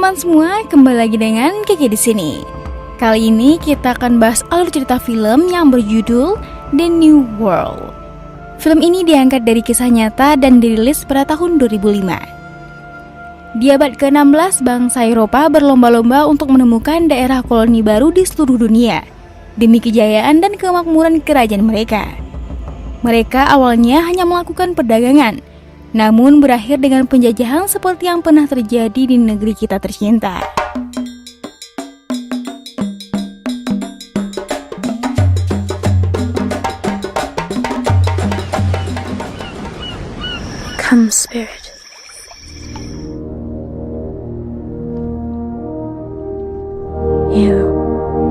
teman-teman semua, kembali lagi dengan Kiki di sini. Kali ini kita akan bahas alur cerita film yang berjudul The New World. Film ini diangkat dari kisah nyata dan dirilis pada tahun 2005. Di abad ke-16, bangsa Eropa berlomba-lomba untuk menemukan daerah koloni baru di seluruh dunia demi kejayaan dan kemakmuran kerajaan mereka. Mereka awalnya hanya melakukan perdagangan, namun berakhir dengan penjajahan seperti yang pernah terjadi di negeri kita tercinta. Come, Spirit. You,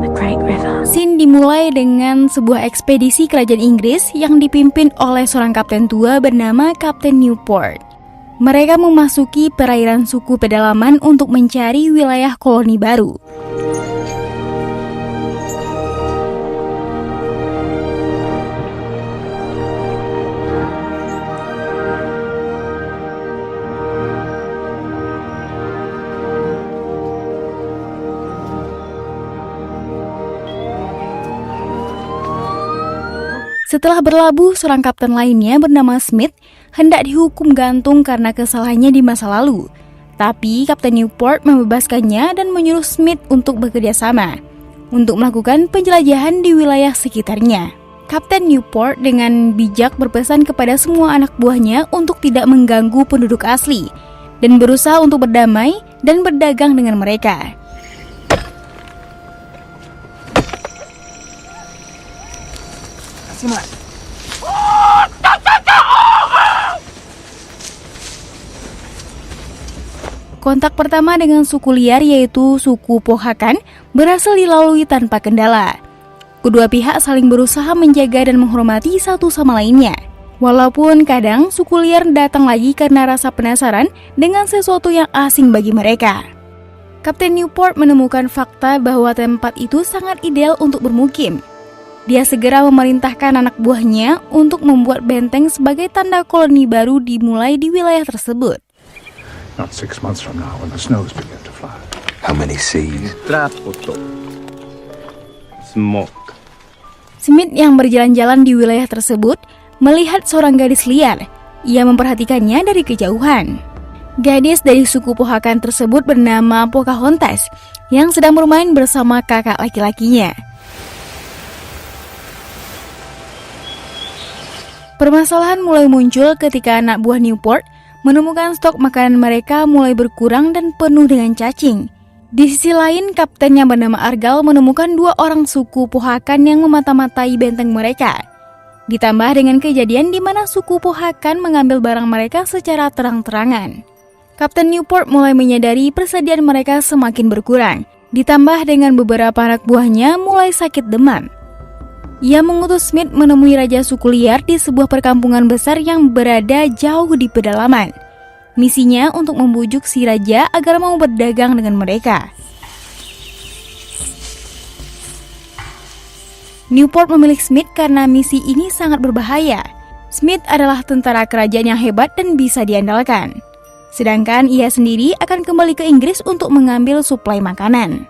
the great river. Scene dimulai dengan sebuah ekspedisi kerajaan Inggris yang dipimpin oleh seorang kapten tua bernama Kapten Newport. Mereka memasuki perairan suku pedalaman untuk mencari wilayah koloni baru. Setelah berlabuh, seorang kapten lainnya bernama Smith hendak dihukum gantung karena kesalahannya di masa lalu. Tapi Kapten Newport membebaskannya dan menyuruh Smith untuk bekerja sama untuk melakukan penjelajahan di wilayah sekitarnya. Kapten Newport dengan bijak berpesan kepada semua anak buahnya untuk tidak mengganggu penduduk asli dan berusaha untuk berdamai dan berdagang dengan mereka. Kontak pertama dengan suku liar yaitu suku Powhatan berhasil dilalui tanpa kendala. Kedua pihak saling berusaha menjaga dan menghormati satu sama lainnya. Walaupun kadang suku liar datang lagi karena rasa penasaran dengan sesuatu yang asing bagi mereka. Kapten Newport menemukan fakta bahwa tempat itu sangat ideal untuk bermukim. Dia segera memerintahkan anak buahnya untuk membuat benteng sebagai tanda koloni baru dimulai di wilayah tersebut. Not 6 months from now when the snows begin to fly. How many seas? Smoke. Smith yang berjalan-jalan di wilayah tersebut melihat seorang gadis liar. Ia memperhatikannya dari kejauhan. Gadis dari suku Powhatan tersebut bernama Pocahontas yang sedang bermain bersama kakak laki-lakinya. Permasalahan mulai muncul ketika anak buah Newport menemukan stok makanan mereka mulai berkurang dan penuh dengan cacing. Di sisi lain, kapten yang bernama Argal menemukan dua orang suku Powhatan yang memata-matai benteng mereka. Ditambah dengan kejadian di mana suku Powhatan mengambil barang mereka secara terang-terangan. Kapten Newport mulai menyadari persediaan mereka semakin berkurang. Ditambah dengan beberapa anak buahnya mulai sakit demam. Ia mengutus Smith menemui raja suku liar di sebuah perkampungan besar yang berada jauh di pedalaman. Misinya untuk membujuk si raja agar mau berdagang dengan mereka. Newport memilih Smith karena misi ini sangat berbahaya. Smith adalah tentara kerajaan yang hebat dan bisa diandalkan. Sedangkan ia sendiri akan kembali ke Inggris untuk mengambil suplai makanan.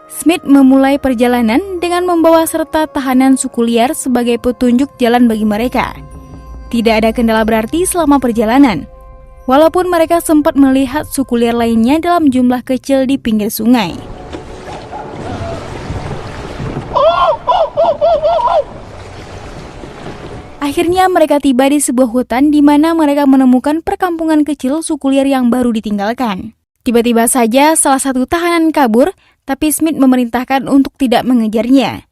Smith memulai perjalanan dengan membawa serta tahanan suku liar sebagai petunjuk jalan bagi mereka. Tidak ada kendala berarti selama perjalanan, walaupun mereka sempat melihat suku liar lainnya dalam jumlah kecil di pinggir sungai. Akhirnya mereka tiba di sebuah hutan di mana mereka menemukan perkampungan kecil suku liar yang baru ditinggalkan. Tiba-tiba saja salah satu tahanan kabur, tapi Smith memerintahkan untuk tidak mengejarnya.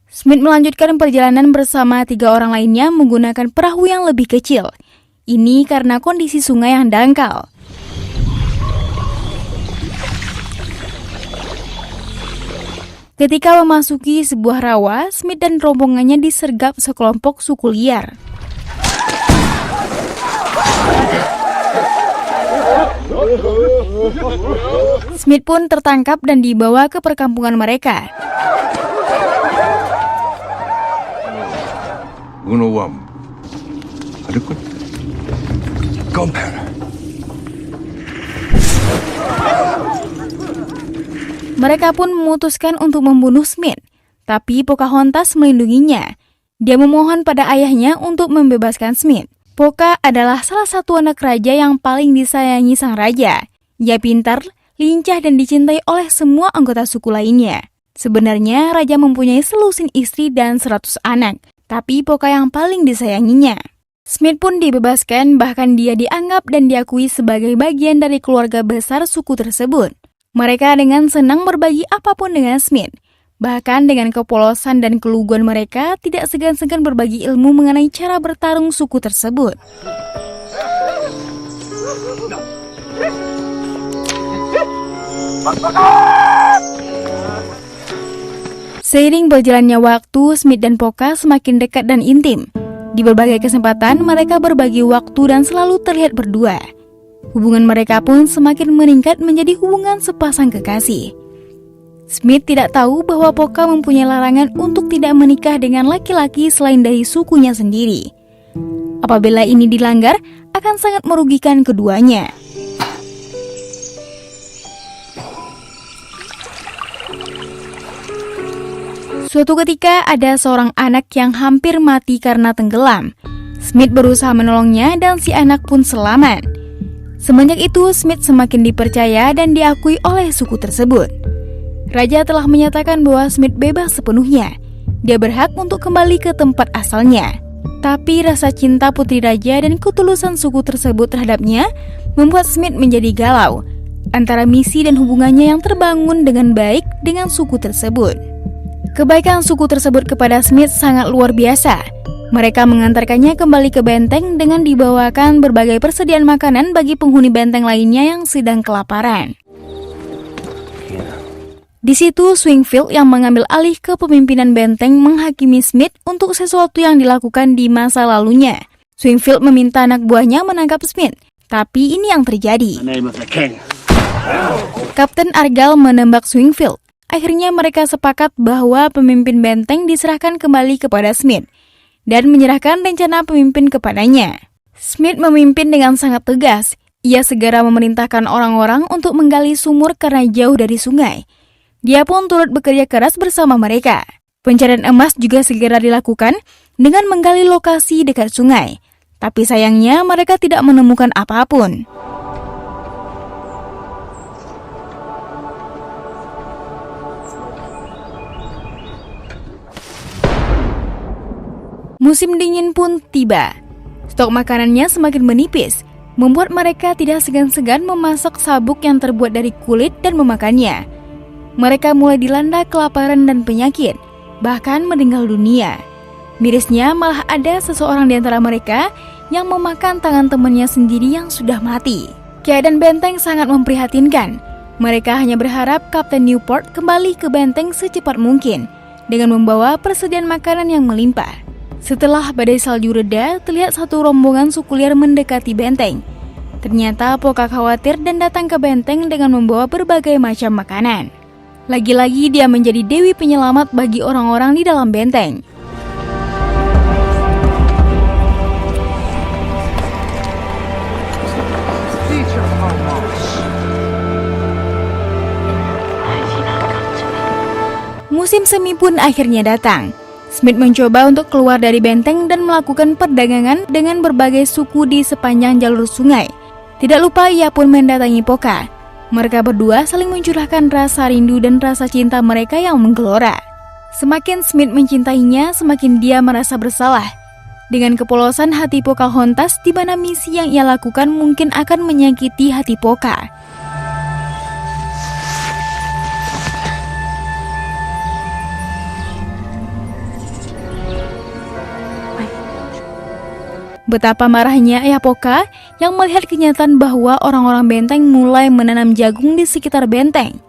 Smith melanjutkan perjalanan bersama 3 orang lainnya menggunakan perahu yang lebih kecil. Ini karena kondisi sungai yang dangkal. Ketika memasuki sebuah rawa, Smith dan rombongannya disergap sekelompok suku liar. Smith pun tertangkap dan dibawa ke perkampungan mereka. Compare. Mereka pun memutuskan untuk membunuh Smith, tapi Pocahontas melindunginya. Dia memohon pada ayahnya untuk membebaskan Smith. Poca adalah salah satu anak raja yang paling disayangi sang raja. Ia pintar, lincah dan dicintai oleh semua anggota suku lainnya. Sebenarnya raja mempunyai selusin istri dan 100 anak, tapi Poca yang paling disayanginya. Smith pun dibebaskan, bahkan dia dianggap dan diakui sebagai bagian dari keluarga besar suku tersebut. Mereka dengan senang berbagi apapun dengan Smith. Bahkan dengan kepolosan dan keluguan mereka tidak segan-segan berbagi ilmu mengenai cara bertarung suku tersebut. Seiring berjalannya waktu, Smith dan Poca semakin dekat dan intim. Di berbagai kesempatan, mereka berbagi waktu dan selalu terlihat berdua. Hubungan mereka pun semakin meningkat menjadi hubungan sepasang kekasih. Smith tidak tahu bahwa Poca mempunyai larangan untuk tidak menikah dengan laki-laki selain dari sukunya sendiri. Apabila ini dilanggar, akan sangat merugikan keduanya. Suatu ketika ada seorang anak yang hampir mati karena tenggelam. Smith berusaha menolongnya dan si anak pun selamat. Semenjak itu Smith semakin dipercaya dan diakui oleh suku tersebut. Raja telah menyatakan bahwa Smith bebas sepenuhnya. Dia berhak untuk kembali ke tempat asalnya. Tapi rasa cinta putri raja dan ketulusan suku tersebut terhadapnya membuat Smith menjadi galau antara misi dan hubungannya yang terbangun dengan baik dengan suku tersebut. Kebaikan suku tersebut kepada Smith sangat luar biasa. Mereka mengantarkannya kembali ke benteng dengan dibawakan berbagai persediaan makanan bagi penghuni benteng lainnya yang sedang kelaparan. Di situ Swingfield yang mengambil alih kepemimpinan benteng menghakimi Smith untuk sesuatu yang dilakukan di masa lalunya. Swingfield meminta anak buahnya menangkap Smith, tapi ini yang terjadi. Kapten Argyle menembak Swingfield. Akhirnya mereka sepakat bahwa pemimpin benteng diserahkan kembali kepada Smith dan menyerahkan rencana pemimpin kepadanya. Smith memimpin dengan sangat tegas. Ia segera memerintahkan orang-orang untuk menggali sumur karena jauh dari sungai. Dia pun turut bekerja keras bersama mereka. Pencarian emas juga segera dilakukan dengan menggali lokasi dekat sungai. Tapi sayangnya mereka tidak menemukan apapun. Musim dingin pun tiba. Stok makanannya semakin menipis, membuat mereka tidak segan-segan memasak sabuk yang terbuat dari kulit dan memakannya. Mereka mulai dilanda kelaparan dan penyakit, bahkan meninggal dunia. Mirisnya malah ada seseorang di antara mereka yang memakan tangan temannya sendiri yang sudah mati. Keadaan benteng sangat memprihatinkan. Mereka hanya berharap Kapten Newport kembali ke benteng secepat mungkin dengan membawa persediaan makanan yang melimpah. Setelah badai salju reda, terlihat satu rombongan suku liar mendekati benteng. Ternyata Poca khawatir dan datang ke benteng dengan membawa berbagai macam makanan. Lagi-lagi dia menjadi dewi penyelamat bagi orang-orang di dalam benteng. Musim semi pun akhirnya datang. Smith mencoba untuk keluar dari benteng dan melakukan perdagangan dengan berbagai suku di sepanjang jalur sungai. Tidak lupa ia pun mendatangi Poca. Mereka berdua saling mencurahkan rasa rindu dan rasa cinta mereka yang menggelora. Semakin Smith mencintainya, semakin dia merasa bersalah. Dengan kepolosan hati Pocahontas, di mana misi yang ia lakukan mungkin akan menyakiti hati Poca. Betapa marahnya ayah Poca yang melihat kenyataan bahwa orang-orang benteng mulai menanam jagung di sekitar benteng.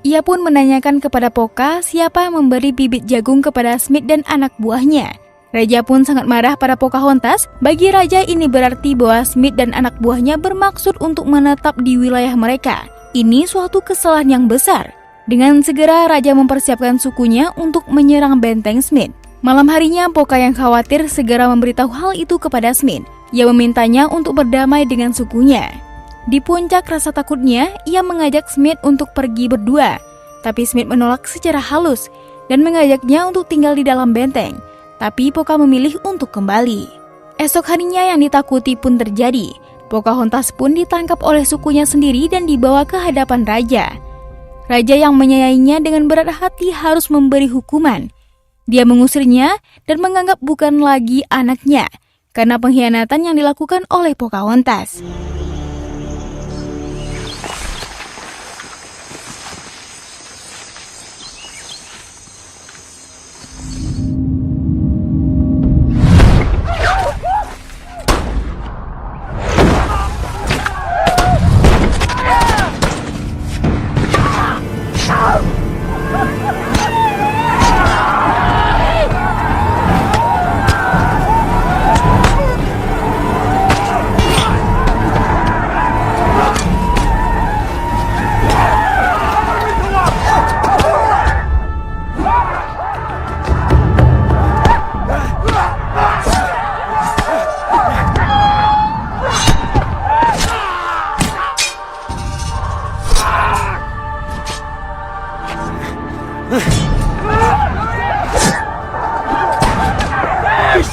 Ia pun menanyakan kepada Poca siapa yang memberi bibit jagung kepada Smith dan anak buahnya. Raja pun sangat marah pada Pocahontas. Bagi raja ini berarti bahwa Smith dan anak buahnya bermaksud untuk menetap di wilayah mereka. Ini suatu kesalahan yang besar. Dengan segera raja mempersiapkan sukunya untuk menyerang benteng Smith. Malam harinya, Poca yang khawatir segera memberitahu hal itu kepada Smith. Ia memintanya untuk berdamai dengan sukunya. Di puncak rasa takutnya, ia mengajak Smith untuk pergi berdua. Tapi Smith menolak secara halus dan mengajaknya untuk tinggal di dalam benteng. Tapi Poca memilih untuk kembali. Esok harinya yang ditakuti pun terjadi. Pocahontas pun ditangkap oleh sukunya sendiri dan dibawa ke hadapan raja. Raja yang menyayanginya dengan berat hati harus memberi hukuman. Dia mengusirnya dan menganggap bukan lagi anaknya karena pengkhianatan yang dilakukan oleh Pocahontas.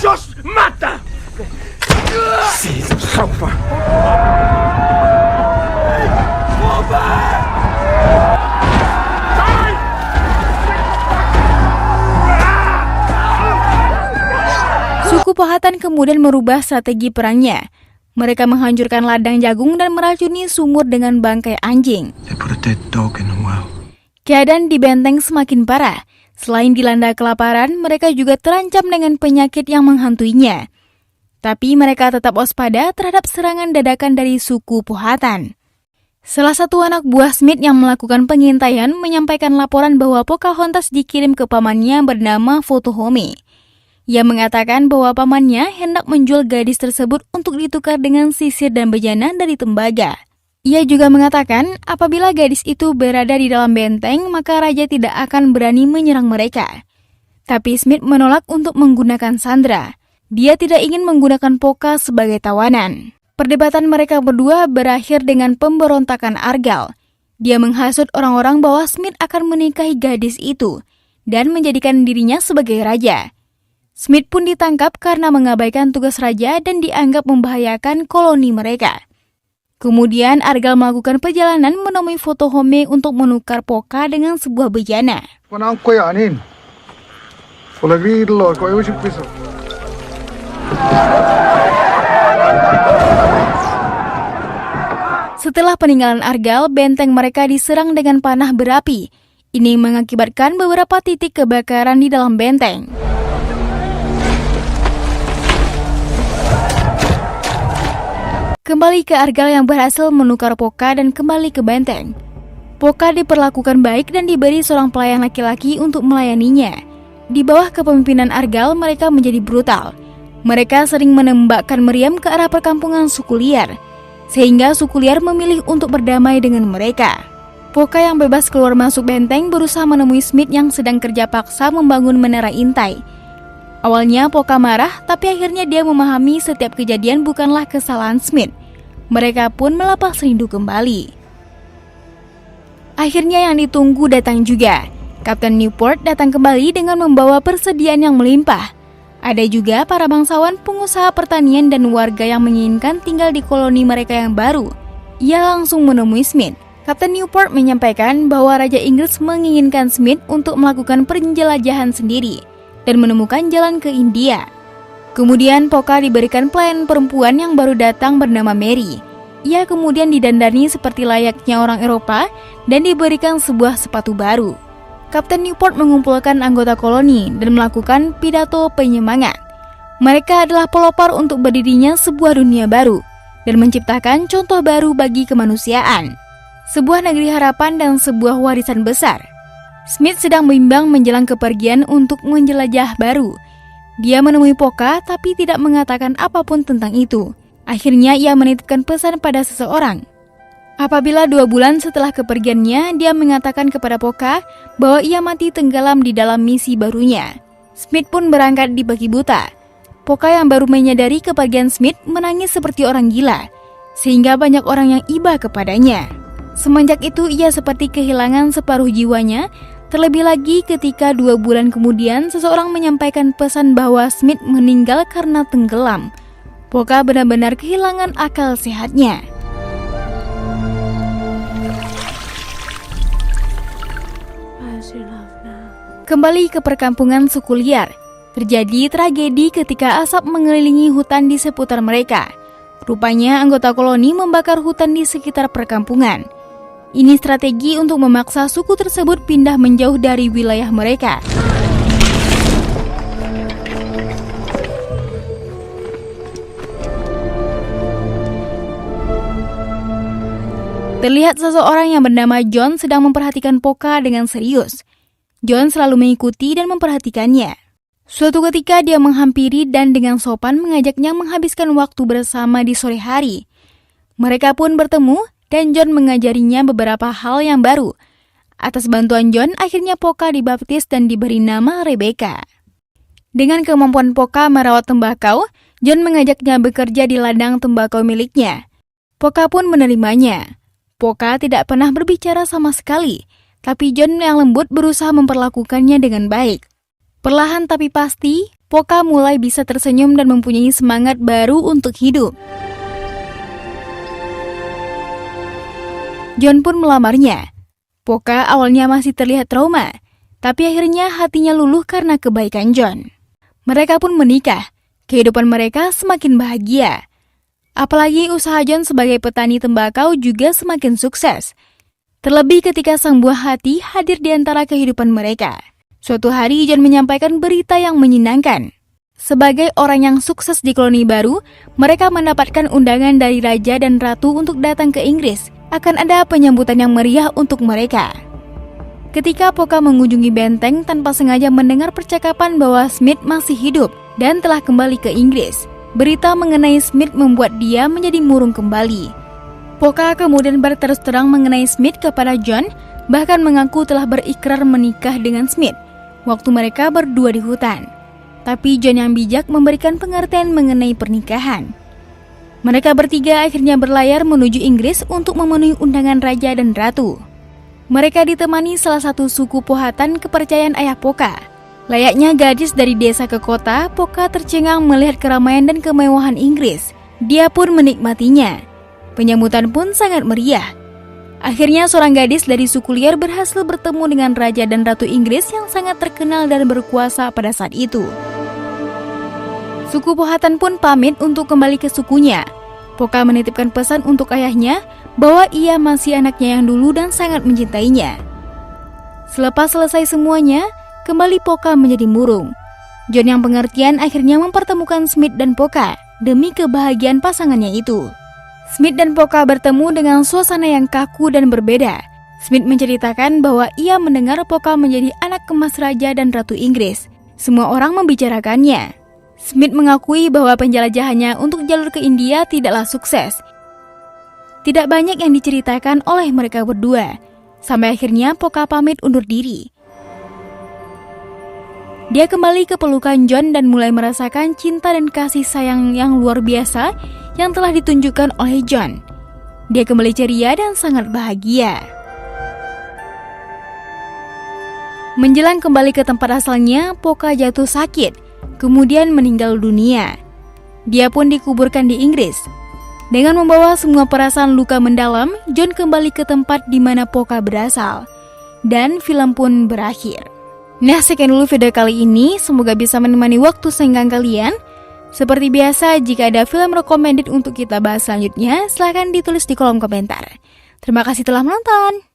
¡Dios mata! Sí, sopa. Suku Powhatan kemudian merubah strategi perangnya. Mereka menghancurkan ladang jagung dan meracuni sumur dengan bangkai anjing. They put a dead dog in the well. Keadaan di benteng semakin parah. Selain dilanda kelaparan, mereka juga terancam dengan penyakit yang menghantuinya. Tapi mereka tetap waspada terhadap serangan dadakan dari suku Powhatan. Salah satu anak buah Smith yang melakukan pengintaian menyampaikan laporan bahwa Pocahontas dikirim ke pamannya bernama Fotohome. Ia mengatakan bahwa pamannya hendak menjual gadis tersebut untuk ditukar dengan sisir dan bejana dari tembaga. Ia juga mengatakan apabila gadis itu berada di dalam benteng, maka raja tidak akan berani menyerang mereka. Tapi Smith menolak untuk menggunakan Sandra. Dia tidak ingin menggunakan Poca sebagai tawanan. Perdebatan mereka berdua berakhir dengan pemberontakan Argal. Dia menghasut orang-orang bahwa Smith akan menikahi gadis itu dan menjadikan dirinya sebagai raja. Smith pun ditangkap karena mengabaikan tugas raja dan dianggap membahayakan koloni mereka. Kemudian Argal melakukan perjalanan menemui Fotohome untuk menukar Poca dengan sebuah bejana. Panangkoy anin. Polagridlo ko ayusin piso. Setelah peninggalan Argal, benteng mereka diserang dengan panah berapi. Ini mengakibatkan beberapa titik kebakaran di dalam benteng. Kembali ke Argal yang berhasil menukar Poca dan kembali ke benteng. Poca diperlakukan baik dan diberi seorang pelayan laki-laki untuk melayaninya. Di bawah kepemimpinan Argal, mereka menjadi brutal. Mereka sering menembakkan meriam ke arah perkampungan suku liar, sehingga suku liar memilih untuk berdamai dengan mereka. Poca yang bebas keluar masuk benteng berusaha menemui Smith yang sedang kerja paksa membangun menara intai. Awalnya Poca marah, tapi akhirnya dia memahami setiap kejadian bukanlah kesalahan Smith. Mereka pun melepas rindu kembali. Akhirnya yang ditunggu datang juga. Kapten Newport datang kembali dengan membawa persediaan yang melimpah. Ada juga para bangsawan, pengusaha pertanian dan warga yang menginginkan tinggal di koloni mereka yang baru. Ia langsung menemui Smith. Kapten Newport menyampaikan bahwa Raja Inggris menginginkan Smith untuk melakukan penjelajahan sendiri dan menemukan jalan ke India. Kemudian Poca diberikan pelayan perempuan yang baru datang bernama Mary. Ia kemudian didandani seperti layaknya orang Eropa dan diberikan sebuah sepatu baru. Kapten Newport mengumpulkan anggota koloni dan melakukan pidato penyemangat. Mereka adalah pelopor untuk berdirinya sebuah dunia baru dan menciptakan contoh baru bagi kemanusiaan. Sebuah negeri harapan dan sebuah warisan besar. Smith sedang bimbang menjelang kepergian untuk menjelajah baru. Dia menemui Poca tapi tidak mengatakan apapun tentang itu. Akhirnya ia menitipkan pesan pada seseorang. Apabila 2 bulan setelah kepergiannya, dia mengatakan kepada Poca bahwa ia mati tenggelam di dalam misi barunya. Smith pun berangkat di pagi buta. Poca yang baru menyadari kepergian Smith menangis seperti orang gila, sehingga banyak orang yang iba kepadanya. Semenjak itu ia seperti kehilangan separuh jiwanya, terlebih lagi ketika 2 bulan kemudian seseorang menyampaikan pesan bahwa Smith meninggal karena tenggelam. Polka benar-benar kehilangan akal sehatnya. Where's your love now? Kembali ke perkampungan suku liar. Terjadi tragedi ketika asap mengelilingi hutan di seputar mereka. Rupanya anggota koloni membakar hutan di sekitar perkampungan. Ini strategi untuk memaksa suku tersebut pindah menjauh dari wilayah mereka. Terlihat seseorang yang bernama John sedang memperhatikan Polka dengan serius. John selalu mengikuti dan memperhatikannya. Suatu ketika dia menghampiri dan dengan sopan mengajaknya menghabiskan waktu bersama di sore hari. Mereka pun bertemu dan John mengajarinya beberapa hal yang baru. Atas bantuan John, akhirnya Polka dibaptis dan diberi nama Rebecca. Dengan kemampuan Polka merawat tembakau, John mengajaknya bekerja di ladang tembakau miliknya. Polka pun menerimanya. Polka tidak pernah berbicara sama sekali, tapi John yang lembut berusaha memperlakukannya dengan baik. Perlahan tapi pasti, Polka mulai bisa tersenyum dan mempunyai semangat baru untuk hidup. John pun melamarnya. Polka awalnya masih terlihat trauma, tapi akhirnya hatinya luluh karena kebaikan John. Mereka pun menikah. Kehidupan mereka semakin bahagia. Apalagi usaha John sebagai petani tembakau juga semakin sukses. Terlebih ketika sang buah hati hadir di antara kehidupan mereka. Suatu hari John menyampaikan berita yang menyenangkan. Sebagai orang yang sukses di koloni baru, mereka mendapatkan undangan dari raja dan ratu untuk datang ke Inggris. Akan ada penyambutan yang meriah untuk mereka. Ketika Polka mengunjungi benteng tanpa sengaja mendengar percakapan bahwa Smith masih hidup dan telah kembali ke Inggris. Berita mengenai Smith membuat dia menjadi murung kembali. Polka kemudian berterus terang mengenai Smith kepada John, bahkan mengaku telah berikrar menikah dengan Smith waktu mereka berdua di hutan. Tapi John yang bijak memberikan pengertian mengenai pernikahan. Mereka bertiga akhirnya berlayar menuju Inggris untuk memenuhi undangan raja dan ratu. Mereka ditemani salah satu suku Powhatan kepercayaan ayah Polka. Layaknya gadis dari desa ke kota, Polka tercengang melihat keramaian dan kemewahan Inggris. Dia pun menikmatinya. Penyambutan pun sangat meriah. Akhirnya seorang gadis dari suku liar berhasil bertemu dengan raja dan ratu Inggris yang sangat terkenal dan berkuasa pada saat itu. Suku Powhatan pun pamit untuk kembali ke sukunya. Polka menitipkan pesan untuk ayahnya bahwa ia masih anaknya yang dulu dan sangat mencintainya. Selepas selesai semuanya, kembali Polka menjadi murung. John yang pengertian akhirnya mempertemukan Smith dan Polka demi kebahagiaan pasangannya itu. Smith dan Polka bertemu dengan suasana yang kaku dan berbeda. Smith menceritakan bahwa ia mendengar Polka menjadi anak kemas raja dan ratu Inggris. Semua orang membicarakannya. Smith mengakui bahwa penjelajahannya untuk jalur ke India tidaklah sukses. Tidak banyak yang diceritakan oleh mereka berdua. Sampai akhirnya Polka pamit undur diri. Dia kembali ke pelukan John dan mulai merasakan cinta dan kasih sayang yang luar biasa yang telah ditunjukkan oleh John. Dia kembali ceria dan sangat bahagia. Menjelang kembali ke tempat asalnya, Polka jatuh sakit, kemudian meninggal dunia. Dia pun dikuburkan di Inggris. Dengan membawa semua perasaan luka mendalam, John kembali ke tempat di mana Polka berasal. Dan film pun berakhir. Nah, sekian dulu video kali ini. Semoga bisa menemani waktu senggang kalian. Seperti biasa, jika ada film recommended untuk kita bahas selanjutnya, silahkan ditulis di kolom komentar. Terima kasih telah menonton.